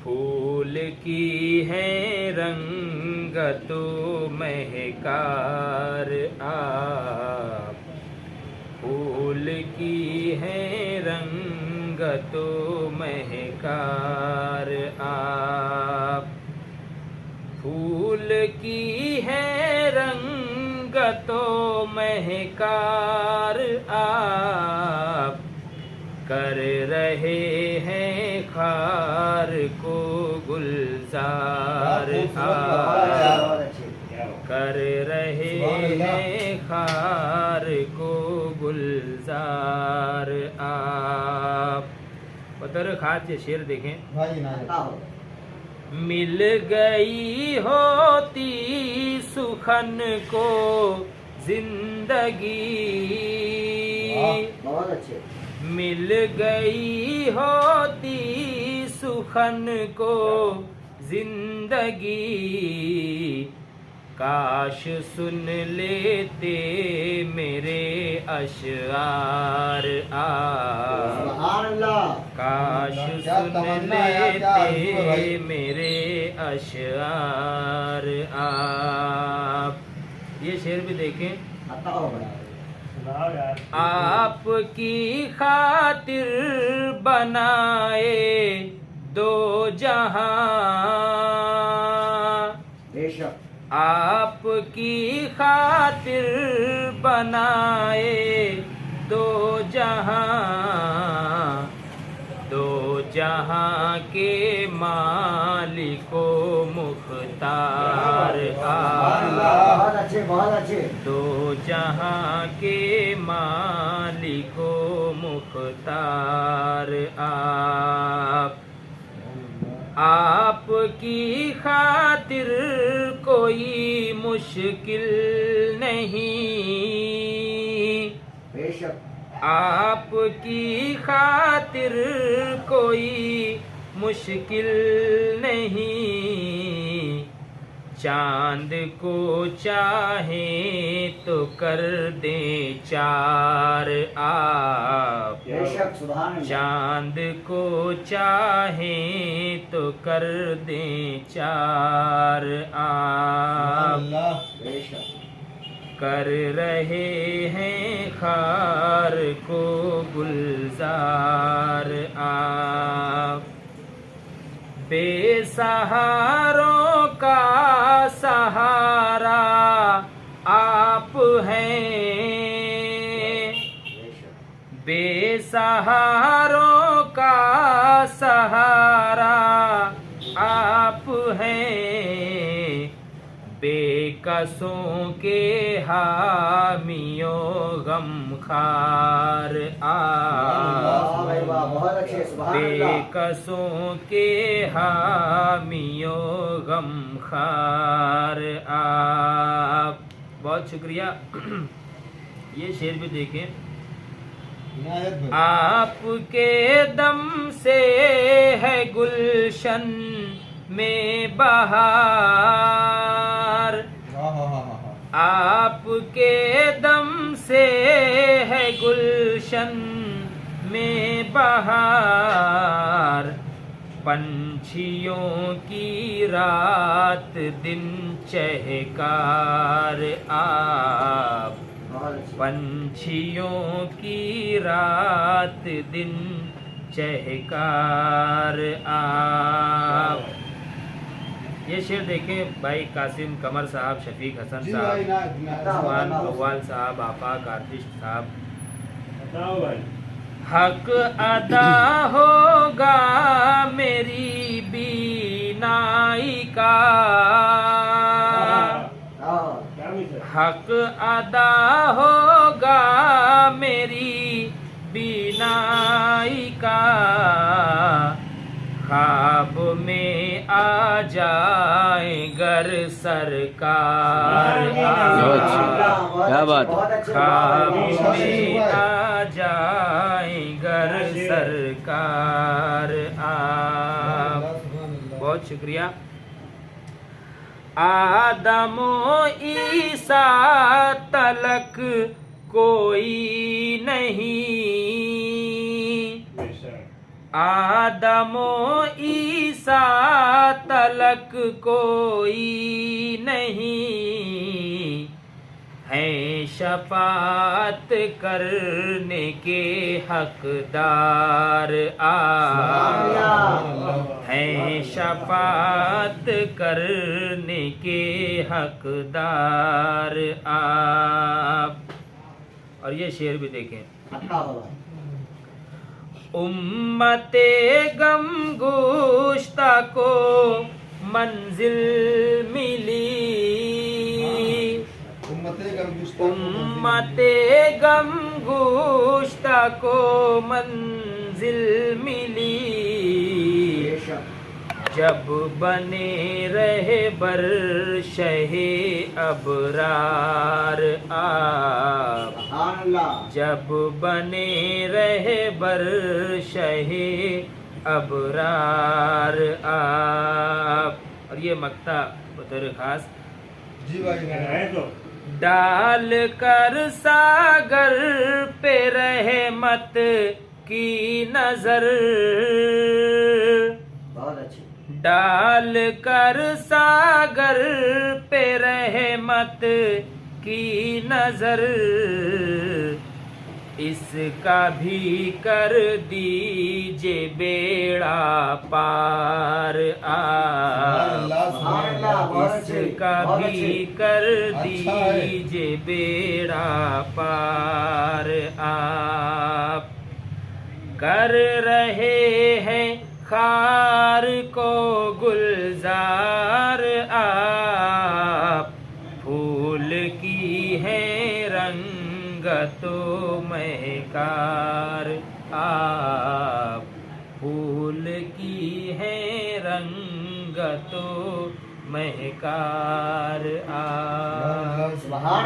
फूल की है रंगत महकार आप, फूल की है रंगत महकार आप, फूल की है रंगत महकार आप, कर रहे हैं खार को गुलजार आप, कर रहे हैं खार को गुलजार आप। बतर खास ये शेर देखें। मिल गई होती सुखन को जिंदगी, बहुत अच्छे। मिल गई होती सुखन को जिंदगी, काश सुन लेते मेरे अशआर आप, काश सुन लेते मेरे अशआर आप। ये शेर भी देखें। आपकी खातिर बनाए दो जहां, आपकी खातिर बनाए दो जहां, दो जहां के मालिको मुख्तार बहुत अच्छे, बहुत अच्छे। दो जहां के मालिको मुख्तार आप, आपकी खातिर कोई मुश्किल नहीं, बेशक आपकी खातिर कोई मुश्किल नहीं, चांद को चाहे तो कर दे चार आप, बेशक सुभान अल्लाह। चांद को चाहे तो कर दे चार आप, बेशक कर रहे हैं खार को गुलजार आप, बेसहारों का सहारा आप हैं, बेसहारों का सहारा आप हैं, बेकसों के हामियों गमखार आप, बहुत अच्छे सुभान अल्लाह। बेकसों के हामियों गमखार आप। बहुत शुक्रिया। ये शेर भी देखें। आपके दम से है गुलशन में बहार, आपके दम से है गुलशन में बहार, पंछियों की रात दिन चहकार आप, पंछियों की रात दिन चहकार आप। ये शेर देखें भाई कासिम कमर साहब, शफीक हसन साहब, उस्मान अव्वाल साहब, आफाक आतिश साहब। हक अदा होगा मेरी बीनाई का, हक अदा होगा मेरी बीनाई का, ख्वाब में आ जाए गर सरकार, क्या बात, ख्वाब में आ जाए गर सरकार आप। बहुत शुक्रिया। आदमो ईसा तलक कोई नहीं, आदमो ईसा तलक कोई नहीं है शफात करने के हकदार आप हैं शफात करने के हकदार आप। और ये शेर भी देखें। अच्छा होगा। उम्मते गम गुश्ता को मंजिल मिली, उम्मते गम गुश्ता को मंजिल मिली, बेशक जब बने रहे बर शहे अबरार आप, सुभान अल्लाह। जब बने रहे बर शहे अबरार आप। और ये मक्ता बतौर खास जी भाई तो डाल कर सागर पे रहमत की नजर, बहुत अच्छी। डाल कर सागर पे रहमत की नजर, इसका भी कर दीजिए बेड़ा पार सुभान अल्लाह, बहुत अच्छी, इसका बहुत भी अच्छी। कर अच्छा है। दीजिए बेड़ा पार आप। कर रहे हैं खार को गुलजार आप, फूल की है रंगतो महकार आप, फूल की है रंगतो महकार आप। सुभान